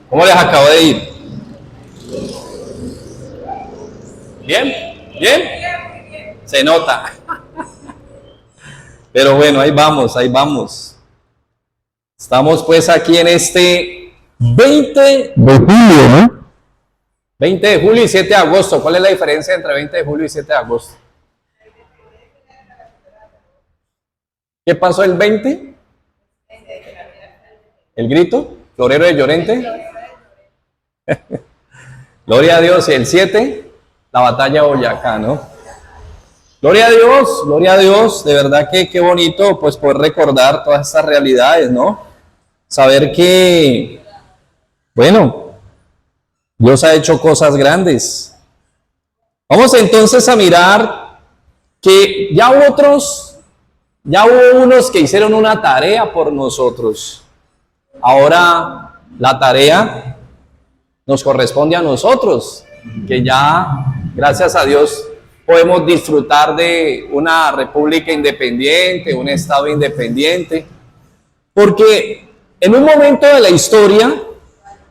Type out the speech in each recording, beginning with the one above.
¿Cómo les acabo de ir? ¿Bien? ¿Bien? Se nota. Pero bueno, ahí vamos, ahí vamos. Estamos pues aquí en este 20 de julio, ¿no? 20 de julio y 7 de agosto. ¿Cuál es la diferencia entre 20 de julio y 7 de agosto? ¿Qué pasó el 20? ¿El grito? ¿Florero de Llorente? Gloria a Dios. Y el 7, la batalla de Boyacá, ¿no? Gloria a Dios, de verdad que qué bonito pues poder recordar todas estas realidades, ¿no? Saber que, bueno, Dios ha hecho cosas grandes. Vamos entonces a mirar que ya hubo unos que hicieron una tarea por nosotros. Ahora la tarea nos corresponde a nosotros, que ya, gracias a Dios, podemos disfrutar de una república independiente, un estado independiente, porque en un momento de la historia,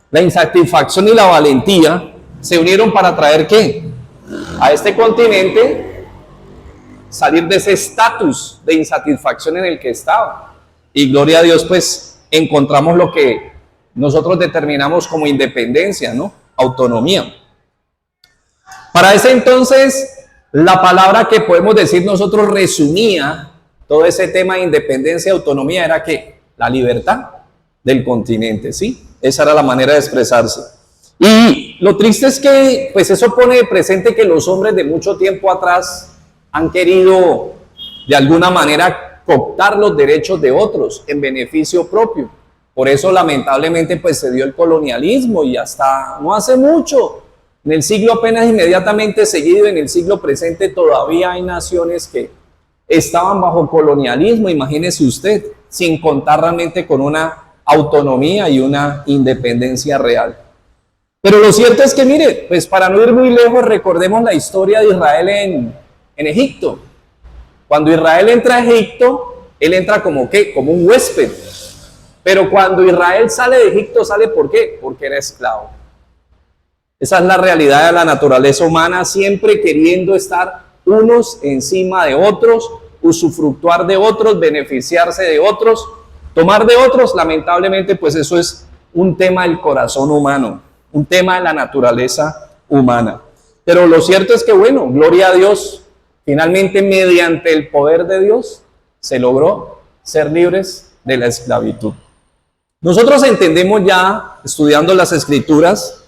la insatisfacción y la valentía se unieron para traer ¿qué? A este continente salir de ese estatus de insatisfacción en el que estaba. Y gloria a Dios, pues encontramos lo que nosotros determinamos como independencia, ¿no? Autonomía. Para ese entonces, la palabra que podemos decir nosotros resumía todo ese tema de independencia y autonomía era que la libertad del continente, ¿sí? Esa era la manera de expresarse. Y lo triste es que, pues eso pone de presente que los hombres de mucho tiempo atrás han querido, de alguna manera, cooptar los derechos de otros en beneficio propio. Por eso, lamentablemente, pues se dio el colonialismo y hasta no hace mucho, en el siglo apenas inmediatamente seguido, en el siglo presente, todavía hay naciones que estaban bajo colonialismo, imagínese usted, sin contar realmente con una autonomía y una independencia real. Pero lo cierto es que, mire, pues para no ir muy lejos, recordemos la historia de Israel en Egipto. Cuando Israel entra a Egipto, él entra como ¿qué? Como un huésped. Pero cuando Israel sale de Egipto, ¿sale por qué? Porque era esclavo. Esa es la realidad de la naturaleza humana, siempre queriendo estar unos encima de otros, usufructuar de otros, beneficiarse de otros, tomar de otros. Lamentablemente, pues eso es un tema del corazón humano, un tema de la naturaleza humana. Pero lo cierto es que, bueno, gloria a Dios, finalmente mediante el poder de Dios se logró ser libres de la esclavitud. Nosotros entendemos ya, estudiando las Escrituras,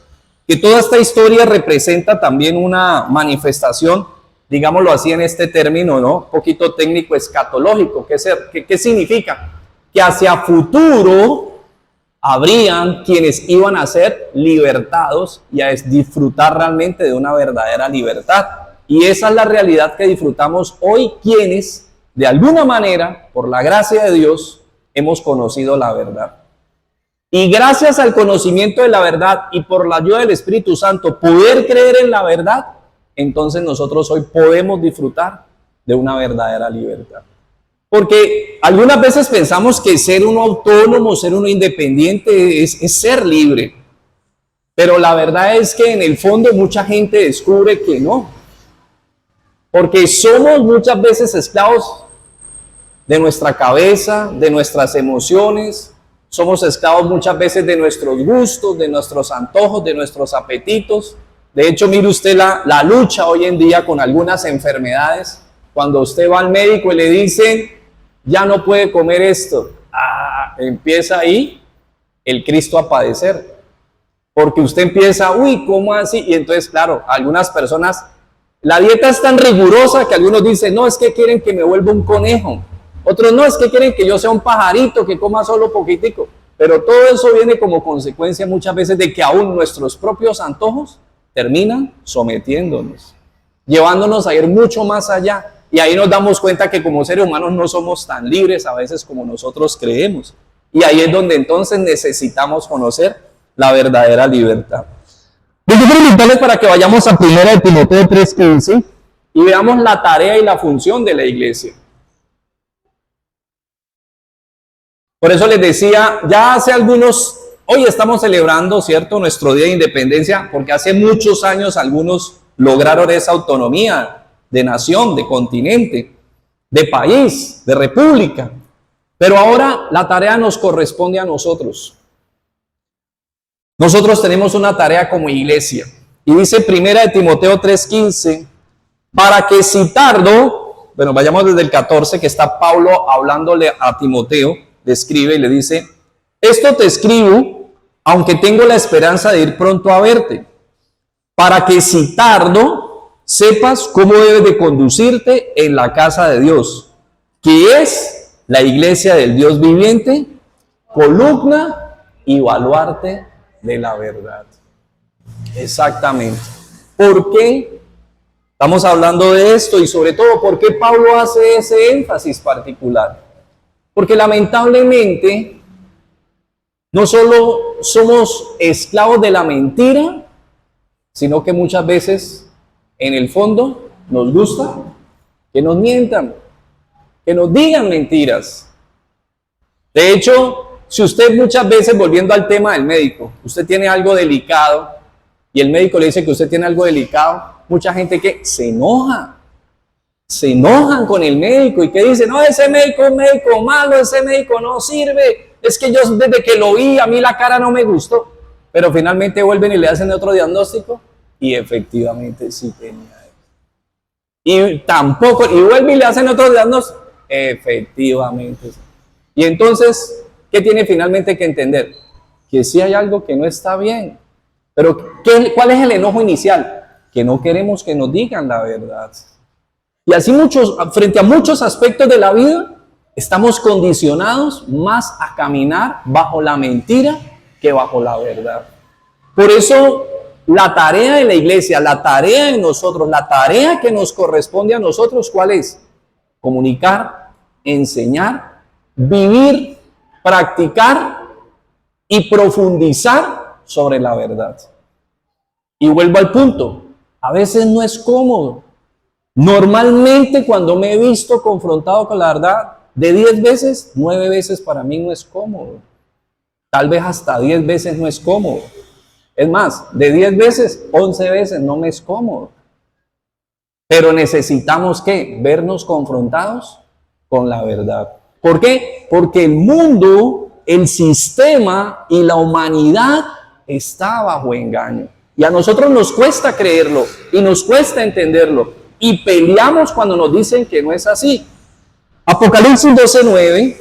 que toda esta historia representa también una manifestación, digámoslo así en este término, ¿no? Un poquito técnico, escatológico. ¿Qué significa? Que hacia futuro habrían quienes iban a ser libertados y a disfrutar realmente de una verdadera libertad. Y esa es la realidad que disfrutamos hoy, quienes, de alguna manera, por la gracia de Dios, hemos conocido la verdad. Y gracias al conocimiento de la verdad y por la ayuda del Espíritu Santo, poder creer en la verdad, entonces nosotros hoy podemos disfrutar de una verdadera libertad. Porque algunas veces pensamos que ser uno autónomo, ser uno independiente es ser libre. Pero la verdad es que en el fondo mucha gente descubre que no. Porque somos muchas veces esclavos de nuestra cabeza, de nuestras emociones. Somos esclavos muchas veces de nuestros gustos, de nuestros antojos, de nuestros apetitos. De hecho, mire usted la lucha hoy en día con algunas enfermedades. Cuando usted va al médico y le dicen, ya no puede comer esto, empieza ahí el Cristo a padecer. Porque usted empieza, uy, ¿cómo así? Y entonces, claro, algunas personas, la dieta es tan rigurosa que algunos dicen, no, es que quieren que me vuelva un conejo. Otros no, es que quieren que yo sea un pajarito, que coma solo poquitico. Pero todo eso viene como consecuencia muchas veces de que aún nuestros propios antojos terminan sometiéndonos, llevándonos a ir mucho más allá. Y ahí nos damos cuenta que como seres humanos no somos tan libres a veces como nosotros creemos. Y ahí es donde entonces necesitamos conocer la verdadera libertad. Yo quiero invitarles para que vayamos a 1 de Timoteo 3:15 y veamos la tarea y la función de la iglesia. Por eso les decía, ya hace algunos Hoy estamos celebrando, ¿cierto?, nuestro Día de Independencia, porque hace muchos años algunos lograron esa autonomía de nación, de continente, de país, de república. Pero ahora la tarea nos corresponde a nosotros. Nosotros tenemos una tarea como iglesia. Y dice 1 Timoteo 3:15, para que si tardo, bueno, vayamos desde el 14, que está Pablo hablándole a Timoteo, le escribe y le dice, esto te escribo, aunque tengo la esperanza de ir pronto a verte, para que si tardo, sepas cómo debes de conducirte en la casa de Dios, que es la iglesia del Dios viviente, columna y baluarte de la verdad. Exactamente. ¿Por qué estamos hablando de esto? Y sobre todo, ¿por qué Pablo hace ese énfasis particular? Porque lamentablemente no solo somos esclavos de la mentira, sino que muchas veces en el fondo nos gusta que nos mientan, que nos digan mentiras. De hecho, si usted muchas veces, volviendo al tema del médico, usted tiene algo delicado y el médico le dice que usted tiene algo delicado, mucha gente que se enojan con el médico y que dicen, no, ese médico es un médico malo, ese médico no sirve, es que yo desde que lo vi, a mí la cara no me gustó, pero finalmente vuelven y le hacen otro diagnóstico y efectivamente sí tenía eso. Y tampoco, y vuelven y le hacen otro diagnóstico, efectivamente sí. Y entonces, ¿qué tiene finalmente que entender? Que sí hay algo que no está bien. Pero, ¿cuál es el enojo inicial? Que no queremos que nos digan la verdad. Y así frente a muchos aspectos de la vida, estamos condicionados más a caminar bajo la mentira que bajo la verdad. Por eso, la tarea de la iglesia, la tarea de nosotros, la tarea que nos corresponde a nosotros, ¿cuál es? Comunicar, enseñar, vivir, practicar y profundizar sobre la verdad. Y vuelvo al punto, a veces no es cómodo. Normalmente cuando me he visto confrontado con la verdad, de 10 veces, 9 veces para mí no es cómodo. Tal vez hasta 10 veces no es cómodo. Es más, de 10 veces, 11 veces no me es cómodo. Pero necesitamos, ¿qué? Vernos confrontados con la verdad. ¿Por qué? Porque el mundo, el sistema y la humanidad está bajo engaño. Y a nosotros nos cuesta creerlo y nos cuesta entenderlo. Y peleamos cuando nos dicen que no es así. Apocalipsis 12:9.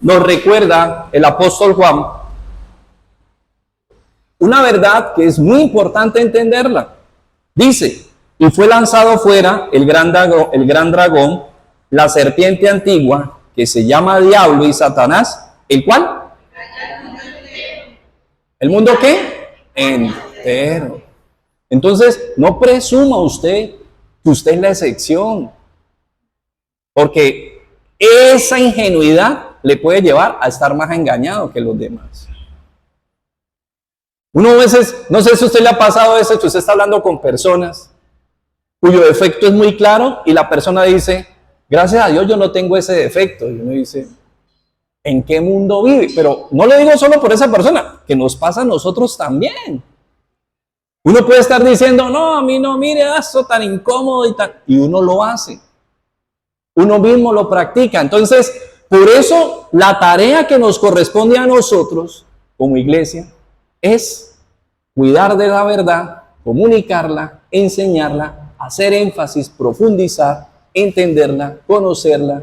Nos recuerda el apóstol Juan una verdad que es muy importante entenderla. Dice, y fue lanzado fuera el gran dragón, la serpiente antigua, que se llama Diablo y Satanás, ¿el cual? ¿El mundo qué? Entero. Entonces, no presuma usted que usted es la excepción, porque esa ingenuidad le puede llevar a estar más engañado que los demás. Uno a veces, no sé si a usted le ha pasado eso, que usted está hablando con personas cuyo defecto es muy claro y la persona dice, gracias a Dios yo no tengo ese defecto. Y uno dice, ¿en qué mundo vive? Pero no lo digo solo por esa persona, que nos pasa a nosotros también. Uno puede estar diciendo, no, a mí no, mire, eso tan incómodo y uno lo hace. Uno mismo lo practica. Entonces, por eso la tarea que nos corresponde a nosotros como iglesia es cuidar de la verdad, comunicarla, enseñarla, hacer énfasis, profundizar, entenderla, conocerla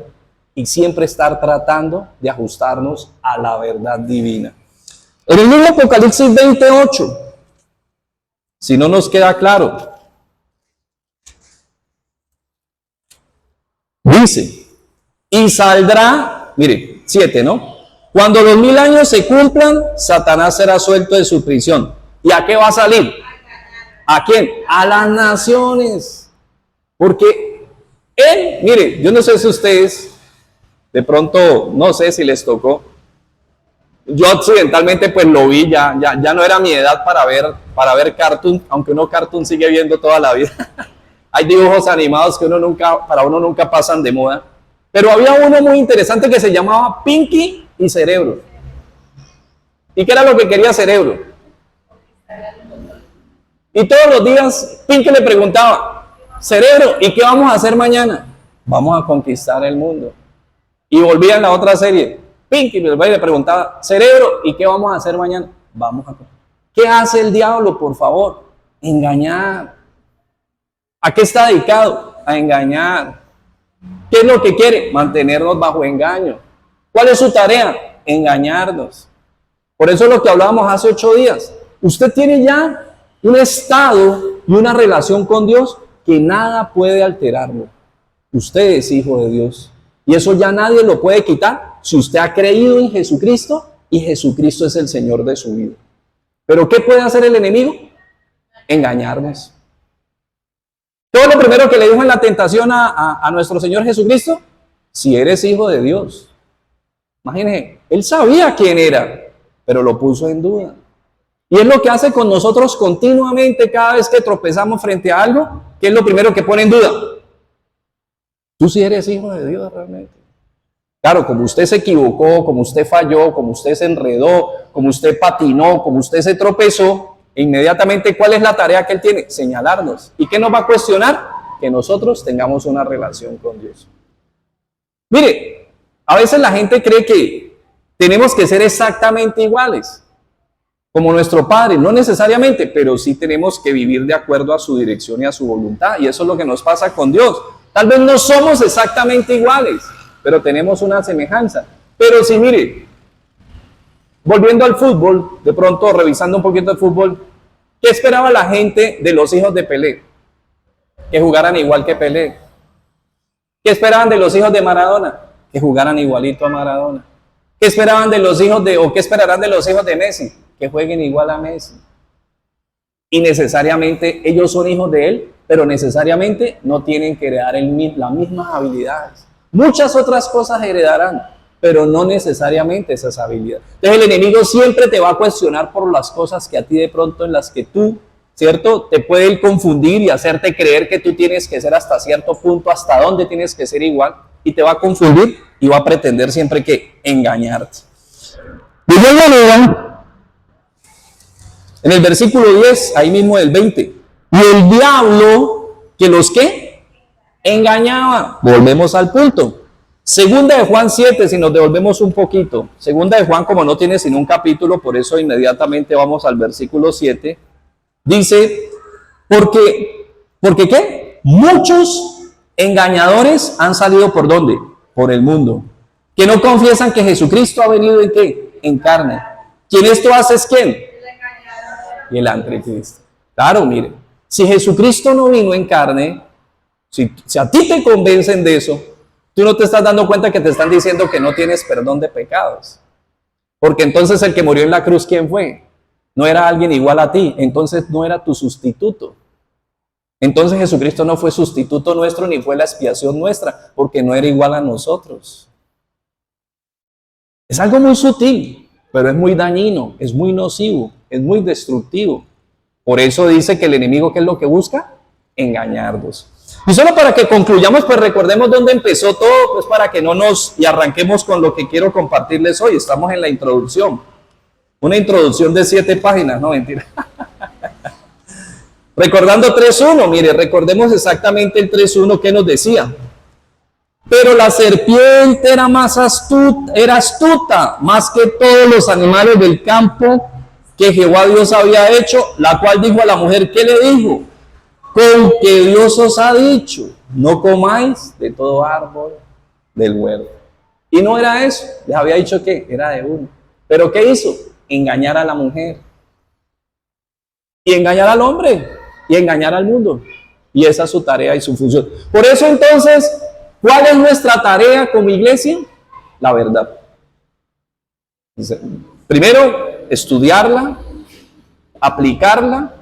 y siempre estar tratando de ajustarnos a la verdad divina. En el mismo Apocalipsis 28, si no nos queda claro, dice, y saldrá, mire, 7, ¿no? Cuando los 1000 años se cumplan, Satanás será suelto de su prisión. ¿Y a qué va a salir? ¿A quién? A las naciones. Porque él, mire, yo no sé si ustedes, de pronto, no sé si les tocó, Yo accidentalmente pues lo vi, ya no era mi edad para ver cartoon, aunque uno cartoon sigue viendo toda la vida. Hay dibujos animados que para uno nunca pasan de moda. Pero había uno muy interesante que se llamaba Pinky y Cerebro. ¿Y qué era lo que quería Cerebro? Y todos los días Pinky le preguntaba, Cerebro, ¿y qué vamos a hacer mañana? Vamos a conquistar el mundo. Y volvía en la otra serie. Pinky le preguntaba, Cerebro, ¿y qué vamos a hacer mañana? Vamos a... ¿Qué hace el diablo, por favor? Engañar. ¿A qué está dedicado? A engañar. ¿Qué es lo que quiere? Mantenernos bajo engaño. ¿Cuál es su tarea? Engañarnos. Por eso es lo que hablábamos hace 8 días. Usted tiene ya un estado y una relación con Dios que nada puede alterarlo. Usted es hijo de Dios. Y eso ya nadie lo puede quitar si usted ha creído en Jesucristo y Jesucristo es el Señor de su vida. ¿Pero qué puede hacer el enemigo? Engañarnos. Todo lo primero que le dijo en la tentación a nuestro Señor Jesucristo, si eres hijo de Dios. Imagínense, él sabía quién era, pero lo puso en duda. Y es lo que hace con nosotros continuamente cada vez que tropezamos frente a algo, que es lo primero que pone en duda. Tú sí eres hijo de Dios realmente. Claro, como usted se equivocó, como usted falló, como usted se enredó, como usted patinó, como usted se tropezó, inmediatamente, ¿cuál es la tarea que él tiene? Señalarnos. ¿Y qué nos va a cuestionar? Que nosotros tengamos una relación con Dios. Mire, a veces la gente cree que tenemos que ser exactamente iguales, como nuestro Padre. No necesariamente, pero sí tenemos que vivir de acuerdo a su dirección y a su voluntad. Y eso es lo que nos pasa con Dios. Tal vez no somos exactamente iguales, pero tenemos una semejanza. Pero sí, mire, volviendo al fútbol, de pronto revisando un poquito el fútbol, ¿qué esperaba la gente de los hijos de Pelé? Que jugaran igual que Pelé. ¿Qué esperaban de los hijos de Maradona? Que jugaran igualito a Maradona. ¿Qué esperaban de los hijos o qué esperarán de los hijos de Messi? Que jueguen igual a Messi. Y necesariamente ellos son hijos de él, pero necesariamente no tienen que heredar las mismas habilidades. Muchas otras cosas heredarán, pero no necesariamente esas habilidades. Entonces el enemigo siempre te va a cuestionar por las cosas que a ti de pronto en las que tú, ¿cierto? Te puede confundir y hacerte creer que tú tienes que ser hasta cierto punto, hasta dónde tienes que ser igual, y te va a confundir y va a pretender siempre que engañarte. De igual manera, en el versículo 10, ahí mismo del 20, y el diablo, que los que engañaba. Volvemos al punto. Segunda de Juan 7, si nos devolvemos un poquito. Segunda de Juan, como no tiene sino un capítulo, por eso inmediatamente vamos al versículo 7. Dice, porque ¿qué? Muchos engañadores han salido ¿por dónde? Por el mundo. Que no confiesan que Jesucristo ha venido en ¿qué? En carne. ¿Quién esto hace es quién? Y el anticristo. Claro, mire, si Jesucristo no vino en carne, si a ti te convencen de eso, tú no te estás dando cuenta que te están diciendo que no tienes perdón de pecados. Porque entonces el que murió en la cruz, ¿quién fue? No era alguien igual a ti, entonces no era tu sustituto. Entonces Jesucristo no fue sustituto nuestro ni fue la expiación nuestra, porque no era igual a nosotros. Es algo muy sutil, pero es muy dañino, es muy nocivo, es muy destructivo. Por eso dice que el enemigo, ¿qué es lo que busca? Engañarnos. Y solo para que concluyamos, pues recordemos dónde empezó todo, pues para que no y arranquemos con lo que quiero compartirles hoy. Estamos en la introducción. Una introducción de 7 páginas, no mentira. Recordando 3.1, mire, recordemos exactamente el 3.1 que nos decía. Pero la serpiente era astuta, más que todos los animales del campo que Jehová Dios había hecho, la cual dijo a la mujer, ¿qué le dijo? Con que Dios os ha dicho, no comáis de todo árbol del huerto. Y no era eso, les había dicho que era de uno. ¿Pero qué hizo? Engañar a la mujer. Y engañar al hombre. Y engañar al mundo. Y esa es su tarea y su función. Por eso entonces, ¿cuál es nuestra tarea como iglesia? La verdad. Primero, estudiarla, aplicarla,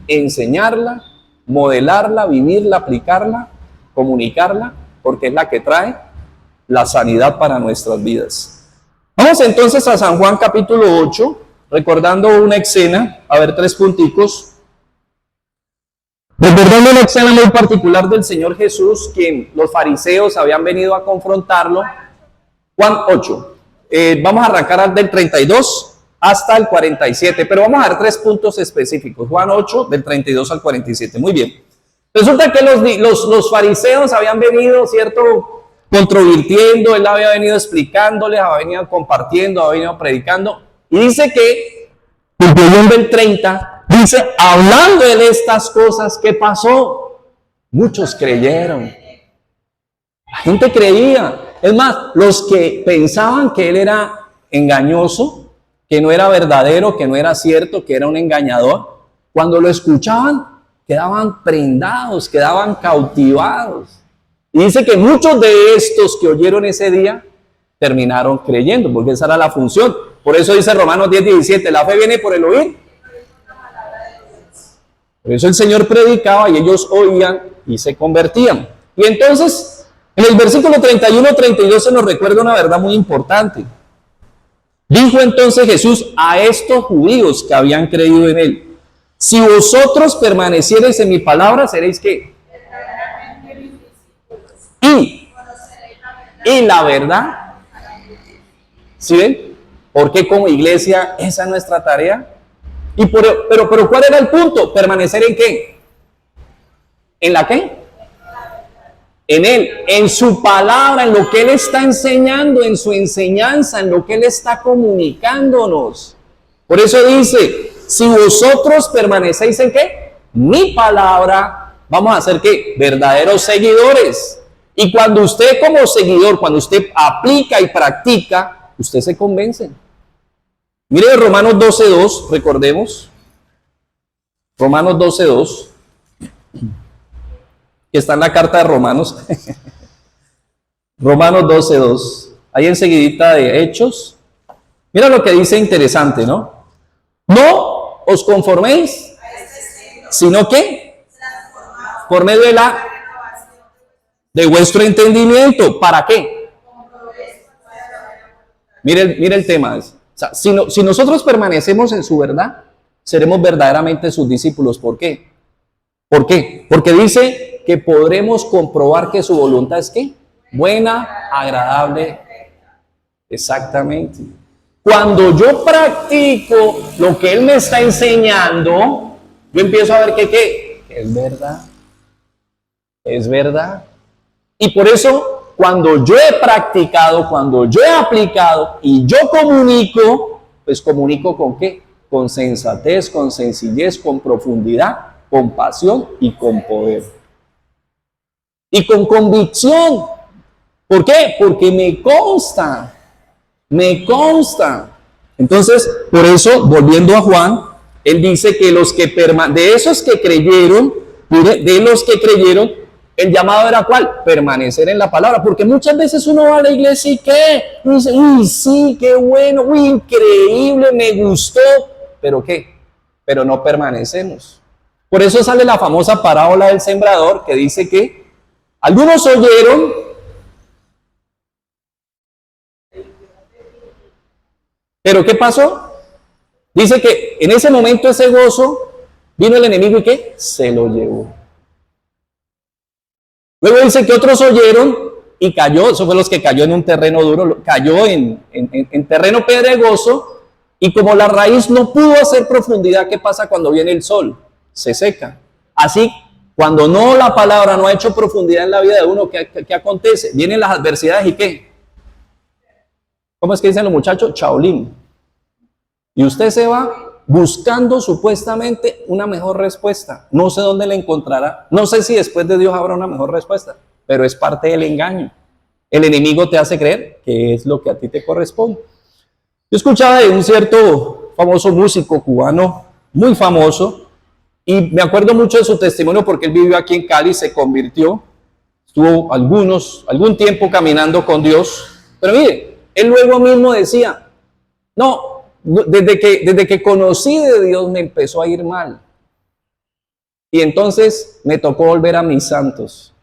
enseñarla, modelarla, vivirla, aplicarla, comunicarla, porque es la que trae la sanidad para nuestras vidas. Vamos entonces a San Juan capítulo 8, recordando una escena, a ver 3 punticos. Recordando una escena muy particular del Señor Jesús, quien los fariseos habían venido a confrontarlo. Juan 8. Vamos a arrancar del 32 hasta el 47, pero vamos a ver 3 puntos específicos. Juan 8, del 32 al 47. Muy bien. Resulta que los fariseos habían venido, ¿cierto?, controvirtiendo, él había venido explicándoles, había venido compartiendo, había venido predicando. Y dice que, concluyendo el 30, dice, hablando de estas cosas, ¿qué pasó? Muchos creyeron. La gente creía. Es más, los que pensaban que él era engañoso, que no era verdadero, que no era cierto, que era un engañador, cuando lo escuchaban, quedaban prendados, quedaban cautivados. Y dice que muchos de estos que oyeron ese día terminaron creyendo, porque esa era la función. Por eso dice Romanos 10:17, la fe viene por el oír. Por eso el Señor predicaba y ellos oían y se convertían. Y entonces, en el versículo 31-32 se nos recuerda una verdad muy importante. Dijo entonces Jesús a estos judíos que habían creído en él: si vosotros permaneciereis en mi palabra, seréis ¿qué? Y la verdad. ¿Sí ven? Porque como iglesia esa es nuestra tarea. Pero ¿cuál era el punto? ¿Permanecer en qué? ¿En la qué? En él, en su palabra, en lo que él está enseñando, en su enseñanza, en lo que él está comunicándonos. Por eso dice, si vosotros permanecéis en qué, mi palabra, vamos a ser qué, verdaderos seguidores. Y cuando usted como seguidor, cuando usted aplica y practica, usted se convence. Mire Romanos 12:2, recordemos. Romanos 12:2. Que está en la carta de Romanos. Romanos 12:2. Ahí enseguidita de Hechos. Mira lo que dice interesante, ¿no? No os conforméis, sino que por medio de vuestro entendimiento. ¿Para qué? Mire el tema. O sea, si nosotros permanecemos en su verdad, seremos verdaderamente sus discípulos. ¿Por qué? ¿Por qué? Porque dice que podremos comprobar que su voluntad es ¿qué? Buena, agradable. Exactamente. Cuando yo practico lo que él me está enseñando, yo empiezo a ver que ¿qué? Que es verdad. Es verdad. Y por eso, cuando yo he practicado, cuando yo he aplicado y yo comunico, pues comunico con ¿qué? Con sensatez, con sencillez, con profundidad, con pasión y con poder. Y con convicción. ¿Por qué? Porque me consta. Me consta. Entonces, por eso, volviendo a Juan, él dice que de esos que creyeron, de los que creyeron, el llamado era ¿cuál? Permanecer en la palabra. Porque muchas veces uno va a la iglesia y ¿qué? Y dice, uy, sí, qué bueno, uy, increíble, me gustó. ¿Pero qué? Pero no permanecemos. Por eso sale la famosa parábola del sembrador que dice que algunos oyeron, pero ¿qué pasó? Dice que en ese momento ese gozo vino el enemigo y ¿qué? Se lo llevó. Luego dice que otros oyeron y cayó, eso fue los que cayó en un terreno duro, cayó en terreno pedregoso y como la raíz no pudo hacer profundidad, ¿qué pasa cuando viene el sol? Se seca. Así, cuando la palabra no ha hecho profundidad en la vida de uno, ¿qué acontece? Vienen las adversidades y ¿qué? ¿Cómo es que dicen los muchachos? Chaolín. Y usted se va buscando supuestamente una mejor respuesta. No sé dónde la encontrará. No sé si después de Dios habrá una mejor respuesta, pero es parte del engaño. El enemigo te hace creer que es lo que a ti te corresponde. Yo escuchaba de un cierto famoso músico cubano, muy famoso, y me acuerdo mucho de su testimonio porque él vivió aquí en Cali, se convirtió, estuvo algún tiempo caminando con Dios, pero mire, él luego mismo decía, desde que conocí de Dios me empezó a ir mal, y entonces me tocó volver a mis santos.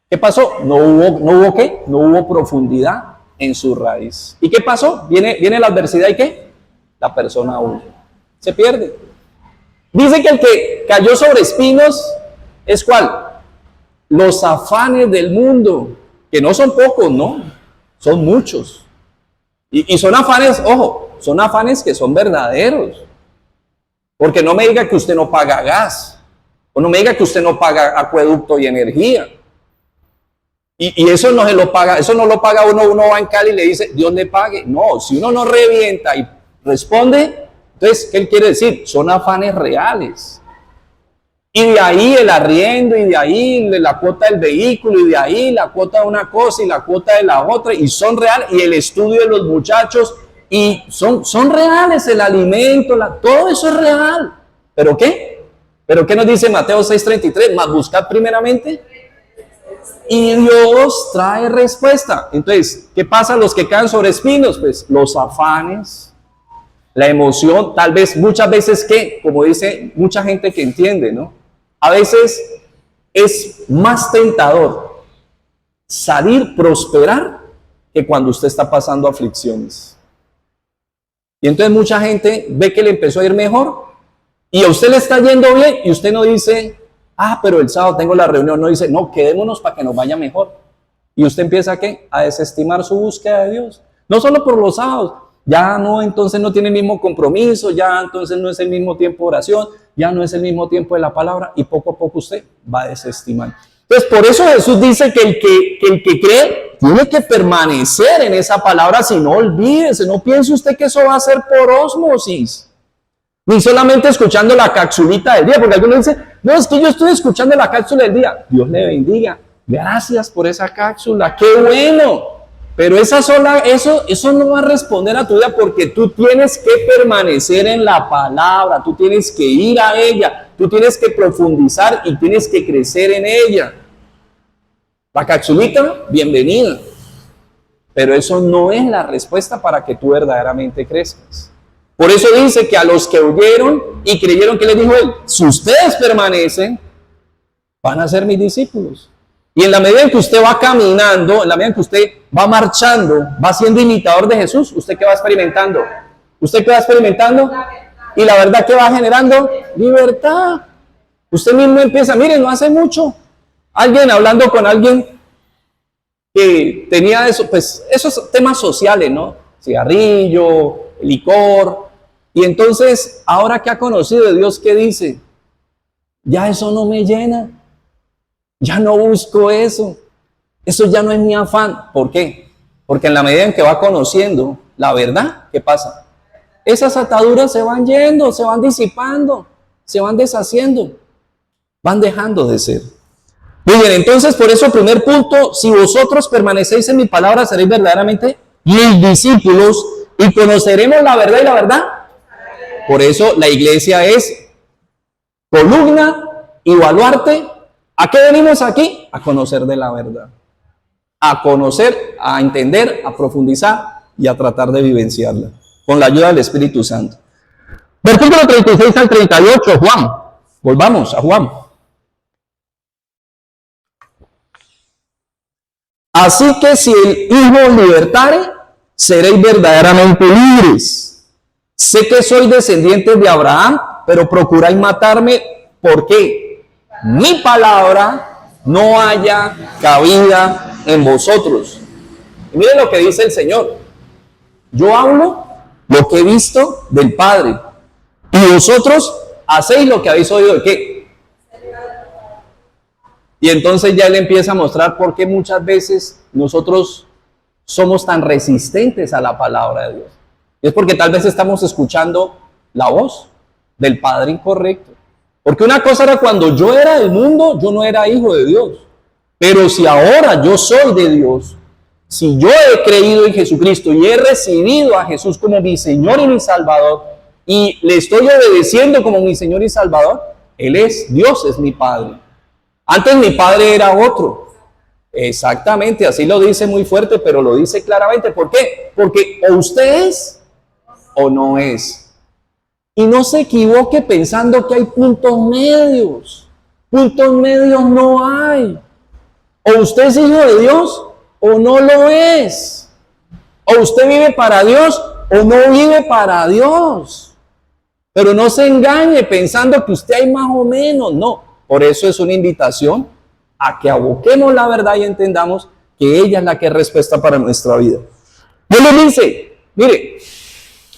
¿Qué pasó? No hubo ¿qué? No hubo profundidad, en su raíz. ¿Y qué pasó? Viene la adversidad y ¿qué? La persona huye, se pierde. Dice que el que cayó sobre espinos es ¿cuál? Los afanes del mundo, que no son pocos, ¿no? Son muchos. Y son afanes, ojo, son afanes que son verdaderos. Porque no me diga que usted no paga gas, o no me diga que usted no paga acueducto y energía. Y eso no se lo paga, eso no lo paga uno va en Cali y le dice, Dios le pague. No, si uno no revienta y responde, entonces, ¿qué quiere decir? Son afanes reales. Y de ahí el arriendo, y de ahí la cuota del vehículo, y de ahí la cuota de una cosa y la cuota de la otra, y son reales, y el estudio de los muchachos, y son reales, el alimento, todo eso es real. ¿Pero qué? ¿Pero qué nos dice Mateo 6:33? Más buscad primeramente, y Dios trae respuesta. Entonces, ¿qué pasa a los que caen sobre espinos? Pues los afanes, la emoción, tal vez, muchas veces que, como dice mucha gente que entiende, ¿no? A veces es más tentador salir, prosperar, que cuando usted está pasando aflicciones. Y entonces mucha gente ve que le empezó a ir mejor y a usted le está yendo bien y usted no dice, pero el sábado tengo la reunión. No dice, no, quedémonos para que nos vaya mejor. Y usted empieza ¿qué? A desestimar su búsqueda de Dios. No solo por los sábados. Ya no, entonces no tiene el mismo compromiso, ya entonces no es el mismo tiempo de oración, ya no es el mismo tiempo de la palabra y poco a poco usted va a desestimar. Entonces por eso Jesús dice que el que cree tiene que permanecer en esa palabra, si no olvídese, no piense usted que eso va a ser por ósmosis, ni solamente escuchando la cápsulita del día, porque algunos dicen, no, es que yo estoy escuchando la cápsula del día. Dios le bendiga, gracias por esa cápsula, qué bueno. Pero eso no va a responder a tu vida, porque tú tienes que permanecer en la palabra, tú tienes que ir a ella, tú tienes que profundizar y tienes que crecer en ella. La capsulita, bienvenida. Pero eso no es la respuesta para que tú verdaderamente crezcas. Por eso dice que a los que oyeron y creyeron, ¿qué les dijo él? Si ustedes permanecen, van a ser mis discípulos. Y en la medida en que usted va caminando, en la medida en que usted va marchando, va siendo imitador de Jesús, ¿usted qué va experimentando? ¿Usted qué va experimentando? Y la verdad, ¿qué va generando? Libertad. Usted mismo empieza, miren, no hace mucho, alguien hablando con alguien que tenía eso, pues esos temas sociales, ¿no? Cigarrillo, licor. Y entonces, ahora que ha conocido de Dios, ¿qué dice? Ya eso no me llena. Ya no busco eso. Eso ya no es mi afán. ¿Por qué? Porque en la medida en que va conociendo la verdad, ¿qué pasa? Esas ataduras se van yendo, se van disipando, se van deshaciendo, van dejando de ser. Muy bien, entonces por eso el primer punto, si vosotros permanecéis en mi palabra, seréis verdaderamente mis discípulos y conoceremos la verdad y la verdad. Por eso la iglesia es columna y baluarte. ¿A qué venimos aquí? A conocer de la verdad. A conocer, a entender, a profundizar y a tratar de vivenciarla. Con la ayuda del Espíritu Santo. Versículo 36 al 38, Juan. Volvamos a Juan. Así que si el Hijo os libertare, seréis verdaderamente libres. Sé que sois descendientes de Abraham, pero procuráis matarme. ¿Por qué? Mi palabra no haya cabida en vosotros. Y miren lo que dice el Señor. Yo hablo lo que he visto del Padre, y vosotros hacéis lo que habéis oído de qué. Y entonces ya Él empieza a mostrar por qué muchas veces nosotros somos tan resistentes a la palabra de Dios. Es porque tal vez estamos escuchando la voz del Padre incorrecto. Porque una cosa era cuando yo era del mundo, yo no era hijo de Dios. Pero si ahora yo soy de Dios, si yo he creído en Jesucristo y he recibido a Jesús como mi Señor y mi Salvador, y le estoy obedeciendo como mi Señor y Salvador, Él es Dios, es mi Padre. Antes mi Padre era otro. Exactamente, así lo dice muy fuerte, pero lo dice claramente. ¿Por qué? Porque o usted es o no es. Y no se equivoque pensando que hay puntos medios. Puntos medios no hay. O usted es hijo de Dios o no lo es. O usted vive para Dios o no vive para Dios. Pero no se engañe pensando que usted hay más o menos. No, por eso es una invitación a que aboquemos la verdad y entendamos que ella es la que es respuesta para nuestra vida. Dios le dice, mire,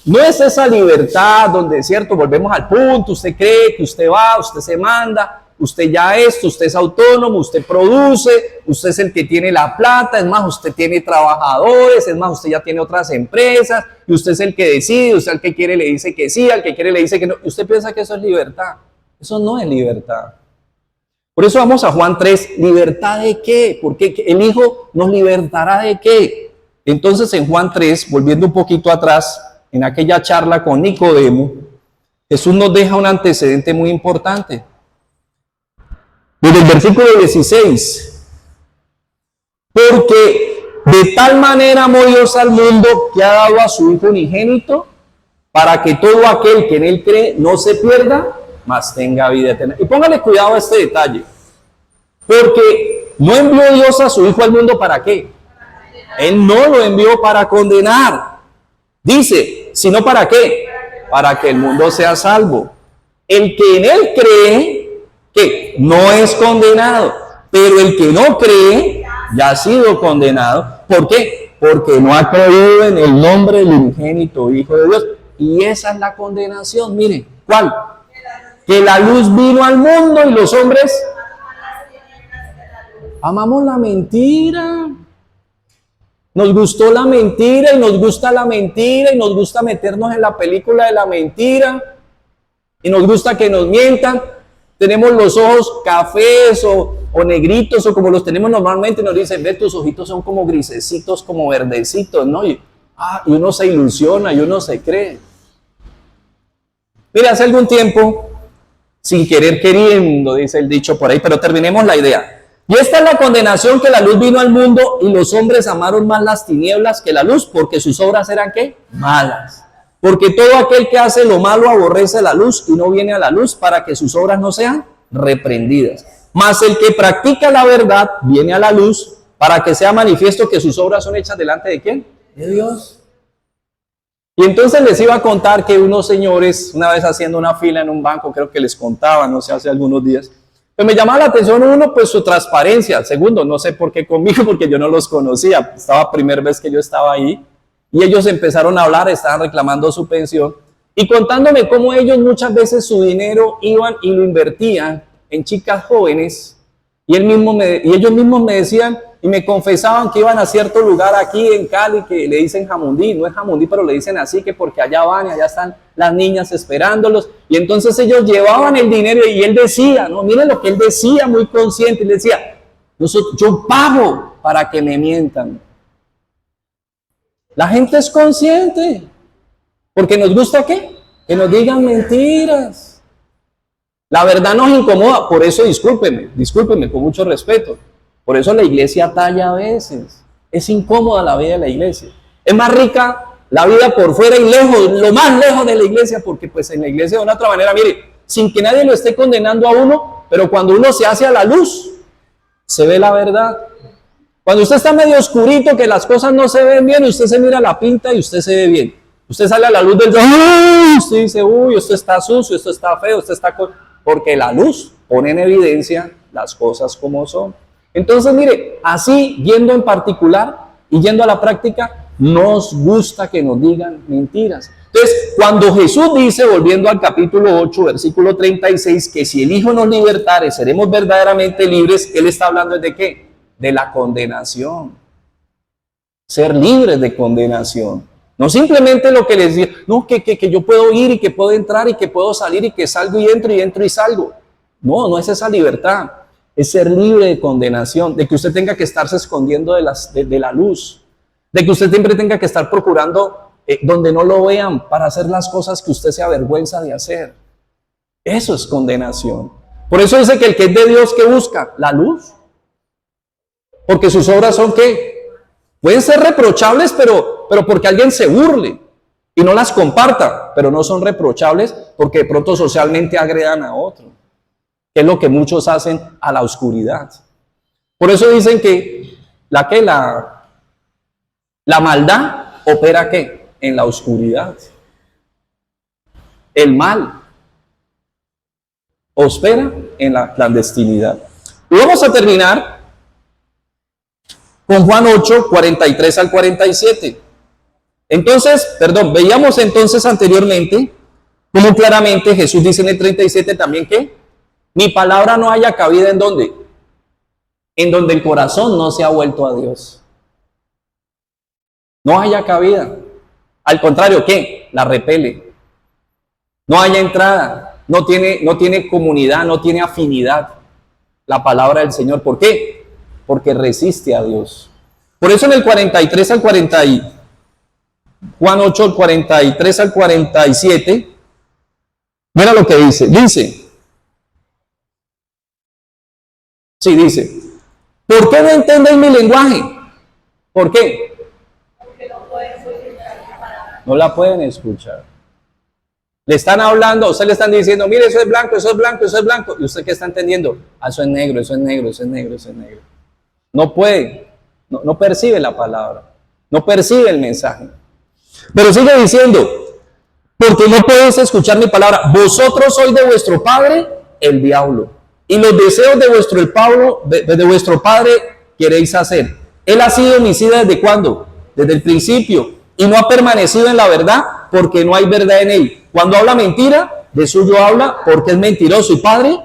no es esa libertad donde, cierto, volvemos al punto, usted cree que usted va, usted se manda, usted ya esto, usted es autónomo, usted produce, usted es el que tiene la plata, es más, usted tiene trabajadores, es más, usted ya tiene otras empresas, y usted es el que decide, usted al que quiere le dice que sí, al que quiere le dice que no, y usted piensa que eso es libertad. Eso no es libertad. Por eso vamos a Juan 3, ¿libertad de qué? Porque el Hijo nos libertará de qué. Entonces en Juan 3, volviendo un poquito atrás, en aquella charla con Nicodemo, Jesús nos deja un antecedente muy importante. Desde el versículo 16, porque de tal manera amó Dios al mundo que ha dado a su Hijo unigénito, para que todo aquel que en él cree no se pierda, mas tenga vida eterna. Y póngale cuidado a este detalle, porque no envió Dios a su Hijo al mundo ¿para qué? Él no lo envió para condenar. Dice, sino ¿para qué? Para que el mundo sea salvo. El que en él cree, que no es condenado, pero el que no cree ya ha sido condenado. ¿Por qué? Porque no ha creído en el nombre del unigénito Hijo de Dios. Y esa es la condenación. Mire, ¿cuál? Que la luz vino al mundo y los hombres amamos la mentira. Nos gustó la mentira y nos gusta la mentira y nos gusta meternos en la película de la mentira y nos gusta que nos mientan. Tenemos los ojos cafés o negritos o como los tenemos normalmente, nos dicen, ve, tus ojitos son como grisecitos, como verdecitos, ¿no? Y uno se ilusiona y uno se cree. Mira, hace algún tiempo, sin querer queriendo, dice el dicho por ahí, pero terminemos la idea. Y esta es la condenación, que la luz vino al mundo y los hombres amaron más las tinieblas que la luz, porque sus obras eran ¿qué? Malas. Porque todo aquel que hace lo malo aborrece la luz y no viene a la luz para que sus obras no sean reprendidas. Mas el que practica la verdad viene a la luz para que sea manifiesto que sus obras son hechas delante de ¿quién? De Dios. Y entonces les iba a contar que unos señores, una vez haciendo una fila en un banco, creo que les contaba, no sé, hace algunos días, pues me llamaba la atención uno, pues su transparencia. Segundo, no sé por qué conmigo, porque yo no los conocía. Estaba primera vez que yo estaba ahí. Y ellos empezaron a hablar, estaban reclamando su pensión. Y contándome cómo ellos muchas veces su dinero iban y lo invertían en chicas jóvenes. Y ellos mismos me decían y me confesaban que iban a cierto lugar aquí en Cali que le dicen Jamundí. No es Jamundí, pero le dicen así, que porque allá van y allá están las niñas esperándolos. Y entonces ellos llevaban el dinero y él decía, no, miren lo que él decía, muy consciente. Él decía, yo pago para que me mientan. La gente es consciente. Porque nos gusta ¿qué? Que nos digan mentiras. La verdad nos incomoda. Por eso discúlpenme con mucho respeto. Por eso la iglesia talla a veces. Es incómoda la vida de la iglesia. Es más rica la vida por fuera y lejos, lo más lejos de la iglesia, porque pues en la iglesia de una otra manera, mire, sin que nadie lo esté condenando a uno, pero cuando uno se hace a la luz, se ve la verdad. Cuando usted está medio oscurito, que las cosas no se ven bien, usted se mira la pinta y usted se ve bien. Usted sale a la luz del sol, usted dice, uy, esto está sucio, esto está feo, esto está... Porque la luz pone en evidencia las cosas como son. Entonces, mire, así, yendo en particular y yendo a la práctica, nos gusta que nos digan mentiras. Entonces, cuando Jesús dice, volviendo al capítulo 8, versículo 36, que si el Hijo nos libertare, seremos verdaderamente libres, Él está hablando de ¿qué? De la condenación. Ser libres de condenación. No simplemente lo que les digo, no, que yo puedo ir y que puedo entrar y que puedo salir y que salgo y entro y salgo. No, no es esa libertad. Es ser libre de condenación, de que usted tenga que estarse escondiendo de la luz, de que usted siempre tenga que estar procurando donde no lo vean para hacer las cosas que usted se avergüenza de hacer. Eso es condenación. Por eso dice que el que es de Dios, ¿qué busca? La luz. Porque sus obras son ¿qué? Pueden ser reprochables, pero porque alguien se burle y no las comparta, pero no son reprochables porque de pronto socialmente agredan a otro, que es lo que muchos hacen a la oscuridad. Por eso dicen que la maldad opera ¿qué? En la oscuridad. El mal opera en la clandestinidad. Y vamos a terminar con Juan 8, 43 al 47. Entonces, veíamos entonces anteriormente como claramente Jesús dice en el 37 también que mi palabra no haya cabida ¿en dónde? En donde el corazón no se ha vuelto a Dios. No haya cabida. Al contrario, ¿qué? La repele. No haya entrada. No tiene comunidad, no tiene afinidad. La palabra del Señor. ¿Por qué? Porque resiste a Dios. Por eso en el 43 al 40, Juan 8, 43 al 47, mira lo que dice. Dice, ¿por qué no entienden mi lenguaje? ¿Por qué? No la pueden escuchar. Le están hablando, usted le están diciendo, mire, eso es blanco, eso es blanco, eso es blanco. ¿Y usted qué está entendiendo? Ah, eso es negro, eso es negro, eso es negro, eso es negro. No puede, no percibe la palabra, no percibe el mensaje. Pero sigue diciendo, porque no podéis escuchar mi palabra. Vosotros sois de vuestro padre, el diablo, y los deseos de vuestro padre queréis hacer. Él ha sido homicida ¿desde cuándo? Desde el principio, y no ha permanecido en la verdad, porque no hay verdad en él. Cuando habla mentira, de suyo habla, porque es mentiroso y padre.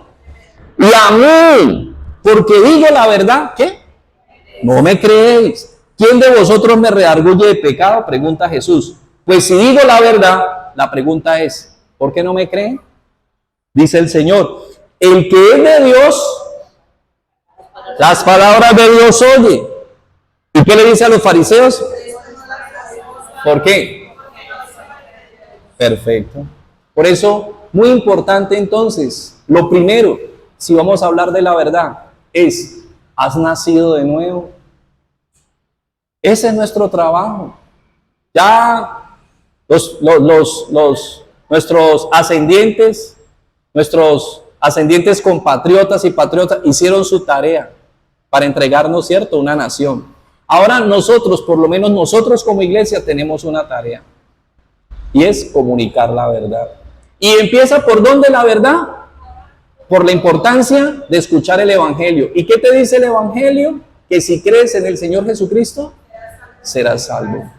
Y a mí, porque digo la verdad, ¿qué? No me creéis. ¿Quién de vosotros me redarguye de pecado? Pregunta Jesús. Pues si digo la verdad, la pregunta es, ¿por qué no me creen? Dice el Señor, el que es de Dios, las palabras de Dios oye. ¿Y qué le dice a los fariseos? ¿Por qué? Perfecto. Por eso, muy importante entonces, lo primero, si vamos a hablar de la verdad, es, ¿has nacido de nuevo? Ese es nuestro trabajo. Ya nuestros ascendientes compatriotas y patriotas hicieron su tarea para entregarnos, ¿cierto?, una nación. Ahora nosotros, por lo menos nosotros como iglesia, tenemos una tarea. Y es comunicar la verdad. Y empieza ¿por dónde la verdad? Por la importancia de escuchar el Evangelio. ¿Y qué te dice el Evangelio? Que si crees en el Señor Jesucristo, serás salvo.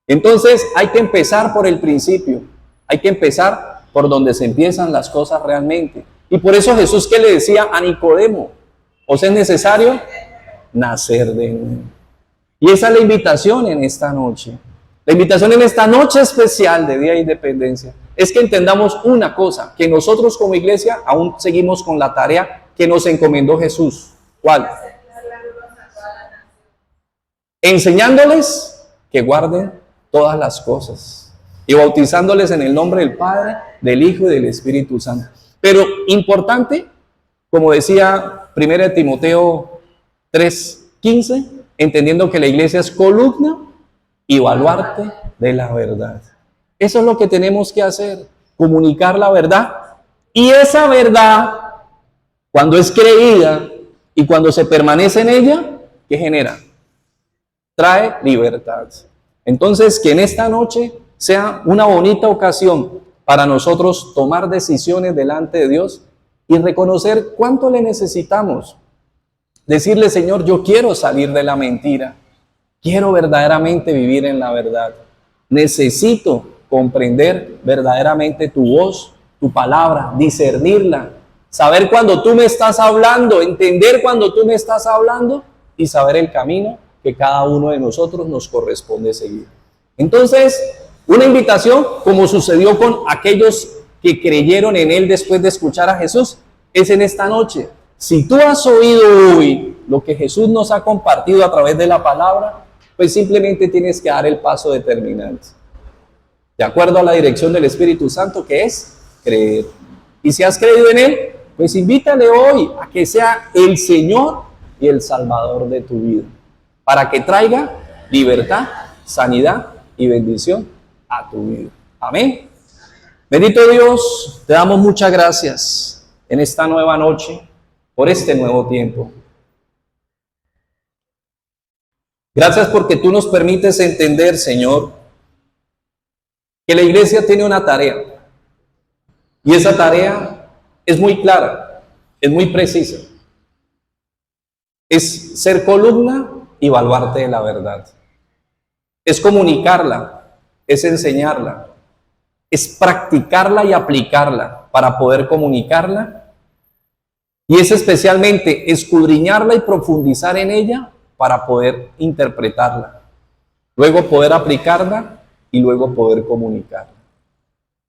Entonces hay que empezar por el principio. Hay que empezar por donde se empiezan las cosas realmente. Y por eso Jesús, ¿qué le decía a Nicodemo? ¿Os es necesario nacer de nuevo? Y esa es la invitación en esta noche. La invitación en esta noche especial de Día de Independencia es que entendamos una cosa, que nosotros como iglesia aún seguimos con la tarea que nos encomendó Jesús. ¿Cuál? Enseñándoles que guarden todas las cosas y bautizándoles en el nombre del Padre, del Hijo y del Espíritu Santo. Pero importante, como decía 1 Timoteo 3:15, entendiendo que la iglesia es columna y baluarte de la verdad. Eso es lo que tenemos que hacer, comunicar la verdad. Y esa verdad, cuando es creída y cuando se permanece en ella, ¿qué genera? Trae libertad. Entonces, que en esta noche sea una bonita ocasión para nosotros tomar decisiones delante de Dios y reconocer cuánto le necesitamos. Decirle, Señor, yo quiero salir de la mentira. Quiero verdaderamente vivir en la verdad. Necesito comprender verdaderamente tu voz, tu palabra, discernirla. Saber cuando tú me estás hablando, entender cuando tú me estás hablando y saber el camino que cada uno de nosotros nos corresponde seguir. Entonces, una invitación, como sucedió con aquellos que creyeron en Él después de escuchar a Jesús, es en esta noche. Si tú has oído hoy lo que Jesús nos ha compartido a través de la palabra, pues simplemente tienes que dar el paso determinante. De acuerdo a la dirección del Espíritu Santo, que es creer. Y si has creído en Él, pues invítale hoy a que sea el Señor y el Salvador de tu vida, para que traiga libertad, sanidad y bendición a tu vida. Amén. Bendito Dios, te damos muchas gracias en esta nueva noche, por este nuevo tiempo. Gracias porque tú nos permites entender, Señor, que la iglesia tiene una tarea. Y esa tarea es muy clara, es muy precisa. Es ser columna y baluarte de la verdad. Es comunicarla, es enseñarla, es practicarla y aplicarla para poder comunicarla. Y es especialmente escudriñarla y profundizar en ella para poder interpretarla. Luego poder aplicarla y luego poder comunicarla.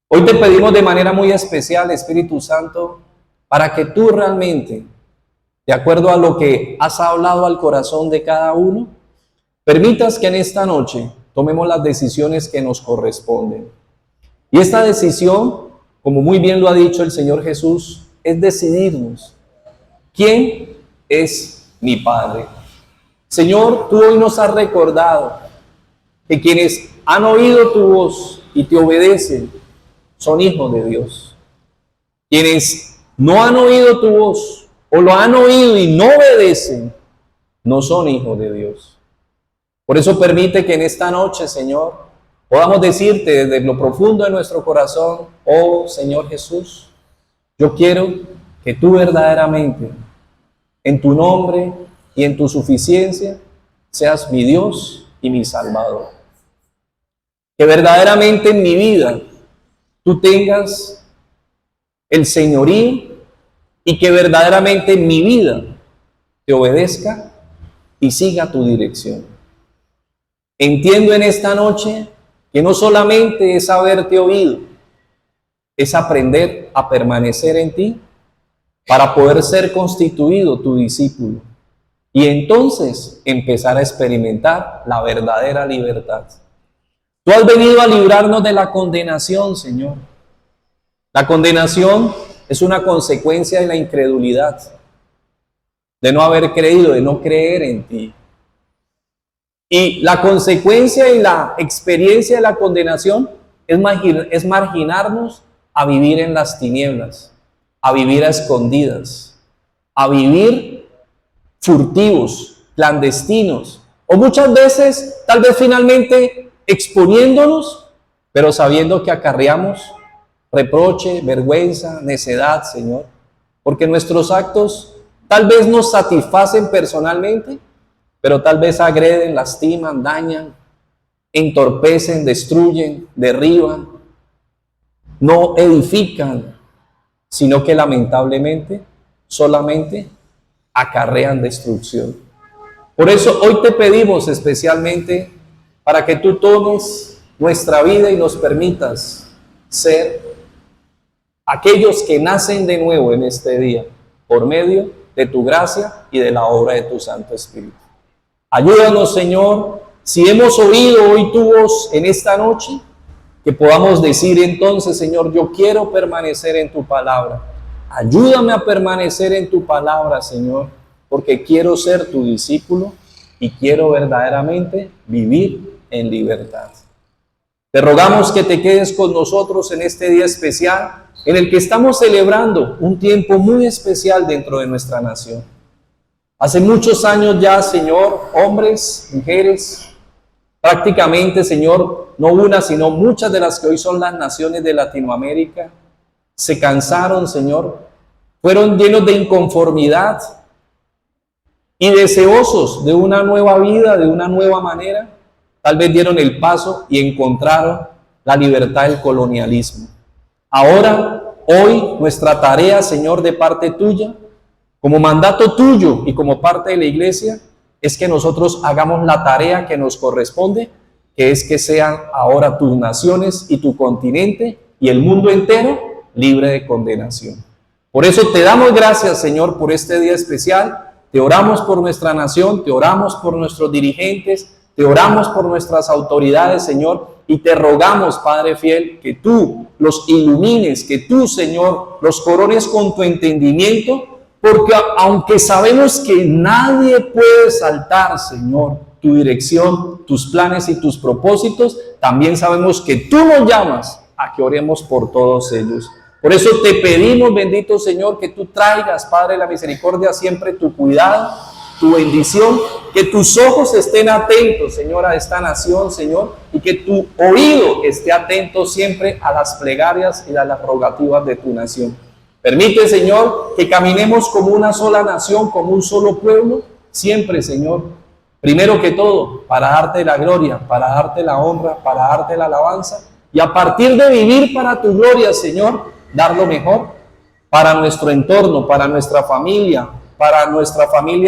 Hoy te pedimos de manera muy especial, Espíritu Santo, para que tú realmente, de acuerdo a lo que has hablado al corazón de cada uno, permitas que en esta noche tomemos las decisiones que nos corresponden. Y esta decisión, como muy bien lo ha dicho el Señor Jesús, es decidirnos. ¿Quién es mi Padre? Señor, tú hoy nos has recordado que quienes han oído tu voz y te obedecen son hijos de Dios. Quienes no han oído tu voz o lo han oído y no obedecen, no son hijos de Dios. Por eso permite que en esta noche, Señor, podamos decirte desde lo profundo de nuestro corazón: oh Señor Jesús, yo quiero que tú verdaderamente, en tu nombre y en tu suficiencia, seas mi Dios y mi Salvador. Que verdaderamente en mi vida tú tengas el señorío y que verdaderamente en mi vida te obedezca y siga tu dirección. Entiendo en esta noche que no solamente es haberte oído, es aprender a permanecer en ti para poder ser constituido tu discípulo y entonces empezar a experimentar la verdadera libertad. Tú has venido a librarnos de la condenación, Señor. La condenación es una consecuencia de la incredulidad, de no haber creído, de no creer en ti. Y la consecuencia y la experiencia de la condenación es marginarnos a vivir en las tinieblas, a vivir a escondidas, a vivir furtivos, clandestinos, o muchas veces, tal vez finalmente, exponiéndonos, pero sabiendo que acarreamos reproche, vergüenza, necedad, Señor, porque nuestros actos tal vez nos satisfacen personalmente, pero tal vez agreden, lastiman, dañan, entorpecen, destruyen, derriban, no edifican, sino que lamentablemente solamente acarrean destrucción. Por eso hoy te pedimos especialmente para que tú tomes nuestra vida y nos permitas ser aquellos que nacen de nuevo en este día por medio de tu gracia y de la obra de tu Santo Espíritu. Ayúdanos, Señor, si hemos oído hoy tu voz en esta noche, que podamos decir entonces: Señor, yo quiero permanecer en tu palabra. Ayúdame a permanecer en tu palabra, Señor, porque quiero ser tu discípulo y quiero verdaderamente vivir en libertad. Te rogamos que te quedes con nosotros en este día especial, en el que estamos celebrando un tiempo muy especial dentro de nuestra nación. Hace muchos años ya, Señor, hombres, mujeres, prácticamente, Señor, no una, sino muchas de las que hoy son las naciones de Latinoamérica, se cansaron, Señor, fueron llenos de inconformidad y deseosos de una nueva vida, de una nueva manera. Tal vez dieron el paso y encontraron la libertad del colonialismo. Ahora, hoy, nuestra tarea, Señor, de parte tuya, como mandato tuyo y como parte de la iglesia, es que nosotros hagamos la tarea que nos corresponde, que es que sean ahora tus naciones y tu continente y el mundo entero libre de condenación. Por eso te damos gracias, Señor, por este día especial. Te oramos por nuestra nación, te oramos por nuestros dirigentes, te oramos por nuestras autoridades, Señor, y te rogamos, Padre fiel, que tú los ilumines, que tú, Señor, los corones con tu entendimiento, porque aunque sabemos que nadie puede saltar, Señor, tu dirección, tus planes y tus propósitos, también sabemos que tú nos llamas a que oremos por todos ellos. Por eso te pedimos, bendito Señor, que tú traigas, Padre de la misericordia, siempre tu cuidado, tu bendición, que tus ojos estén atentos, Señor, a esta nación, Señor, y que tu oído esté atento siempre a las plegarias y a las rogativas de tu nación. Permite, Señor, que caminemos como una sola nación, como un solo pueblo, siempre, Señor, primero que todo, para darte la gloria, para darte la honra, para darte la alabanza, y a partir de vivir para tu gloria, Señor, dar lo mejor para nuestro entorno, para nuestra familia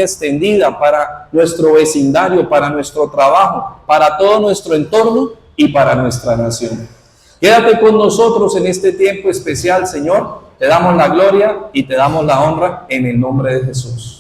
extendida, para nuestro vecindario, para nuestro trabajo, para todo nuestro entorno y para nuestra nación. Quédate con nosotros en este tiempo especial, Señor. Te damos la gloria y te damos la honra en el nombre de Jesús.